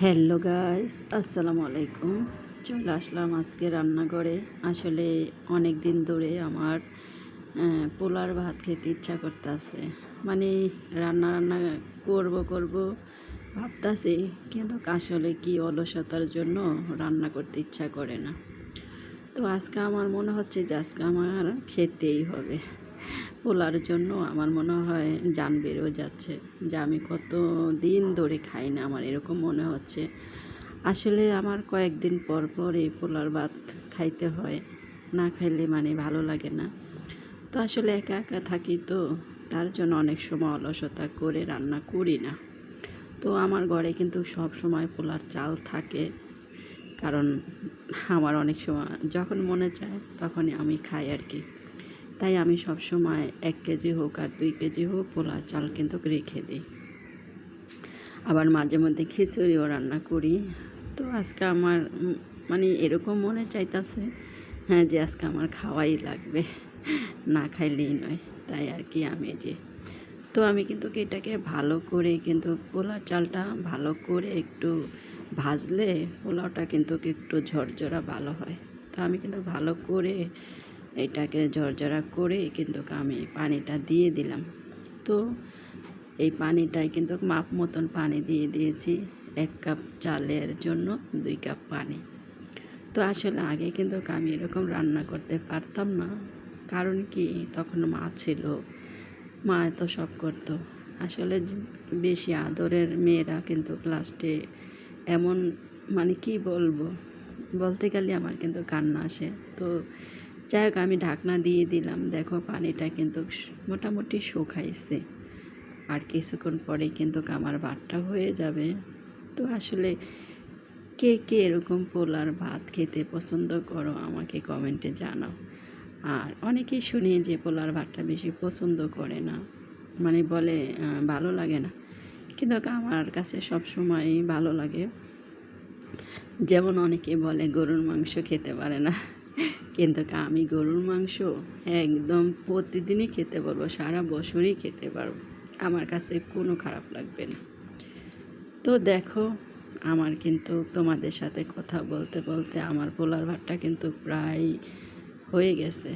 Hello guys, আসসালামু আলাইকুম। চলে আসলাম আজকে রান্নাঘরে। আসলে অনেক দিন ধরে আমার পোলার ভাত খেতে ইচ্ছা করতেছে। মানে রান্না রান্না করব ভাবতাছি, কিন্তু আসলে কি অলসতার জন্য রান্না করতে ইচ্ছা করে না। তো আজকে আমার মনে হচ্ছে যে আজকে আমার খেতেই হবে। পোলার জন্য আমার মনে হয় জান বেরো যাচ্ছে, যে আমি কত দিন ধরে খাই না, আমার এরকম মনে হচ্ছে। আসলে আমার কয়েকদিন পর পর এই পোলার ভাত খাইতে হয়, না খাইলে মানে ভালো লাগে না। তো আসলে একা একা থাকি, তো তার জন্য অনেক সময় অলসতা করে রান্না করি না। তো আমার ঘরে কিন্তু সব সময় পোলার চাল থাকে, কারণ আমার অনেক সময় যখন মনে চায় তখনই আমি খাই আর কি। তাই আমি সব সময় 1 কেজি হোক আর 2 কেজি হোক পোলার চাল কিন্তু রেখে দিই। আবার মাঝে মধ্যে খিচুড়িও রান্না করি। তো আজকে আমার মানে এরকম মনে চাইতেছে, হ্যাঁ, যে আজকে আমার খাওয়াই লাগবে, না খাইলেই নয়। তাই আর কি আমি কিন্তু এটাকে ভালো করে, কিন্তু পোলার চালটা ভালো করে একটু ভাজলে পোলাওটা কিন্তু একটু ঝরঝরা ভালো হয়। তো আমি কিন্তু ভালো করে এটাকে ঝরঝরা করে কিন্তু আমি পানিটা দিয়ে দিলাম। তো এই পানিটায় কিন্তু মাপ মতন পানি দিয়ে দিয়েছি। 1 কাপ চালের জন্য 2 কাপ পানি। তো আসলে আগে কিন্তু আমি এরকম রান্না করতে পারতাম না। কারণ কি, তখন মা ছিল, মা এত সব করতো। আসলে বেশি আদরের মেয়েরা কিন্তু লাস্টে এমন, মানে কি বলবো, বলতে গেলে আমার কিন্তু কান্না আসে। তো যাই হোক, আমি ঢাকনা দিয়ে দিলাম। দেখো পানিটা কিন্তু মোটামুটি শুকাইছে। আর কিছুক্ষণ পরেই কিন্তু আমার ভাতটা হয়ে যাবে। তো আসলে কে কে এরকম পোলার ভাত খেতে পছন্দ করো আমাকে কমেন্টে জানাও। আর অনেকেই শুনি যে পোলার ভাতটা বেশি পছন্দ করে না, মানে বলে ভালো লাগে না। কিন্তু আমার কাছে সবসময়ই ভালো লাগে। যেমন অনেকে বলে গরুর মাংস খেতে পারে না, কিন্তু আমি গরুর মাংস একদম প্রতিদিনই খেতে পারবো, সারা বছরই খেতে পারবো। আমার কাছে কোনো খারাপ লাগবে না। তো দেখো, আমার কিন্তু তোমাদের সাথে কথা বলতে বলতে আমার পোলার ভাতটা কিন্তু প্রায় হয়ে গেছে।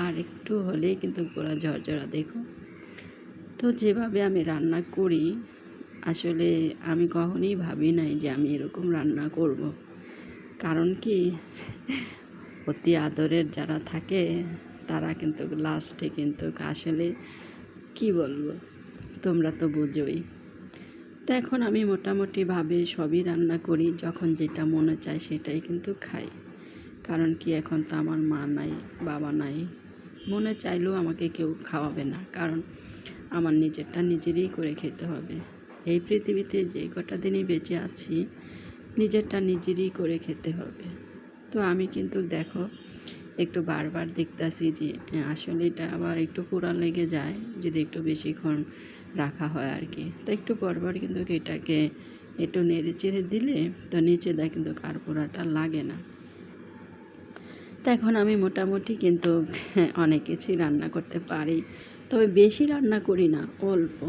আর একটু হলেই কিন্তু পুরো ঝরঝরা দেখো। তো যেভাবে আমি রান্না করি, আসলে আমি কখনোই ভাবি নাই যে আমি এরকম রান্না করব। কারণ কি, অতি আদরের যারা থাকে তারা কিন্তু লাস্টে কিন্তু আসলে কি বলবো, তোমরা তো বুঝোই। তো এখন আমি মোটামুটিভাবে সবই রান্না করি, যখন যেটা মনে চায় সেটাই কিন্তু খাই। কারণ কি, এখন তো আমার মা নাই, বাবা নাই, মনে চাইলেও আমাকে কেউ খাওয়াবে না, কারণ আমার নিজেরটা নিজেরই করে খেতে হবে। এই পৃথিবীতে যে কটা দিনই বেঁচে আছি, নিজেরটা নিজেরই করে খেতে হবে। তো আমি কিন্তু দেখো একটু বারবার দেখতাছি যে আসলে এটা আবার একটু পোড়া লেগে যায় যদি একটু বেশিক্ষণ রাখা হয় আর কি। তো একটু পরপর কিন্তু এটাকে একটু নেড়ে চেড়ে দিলে তো নিচে দেয় কিন্তু আর পোড়াটা লাগে না। তো এখন আমি মোটামুটি কিন্তু অনেক কিছুই রান্না করতে পারি, তবে বেশি রান্না করি না, অল্প।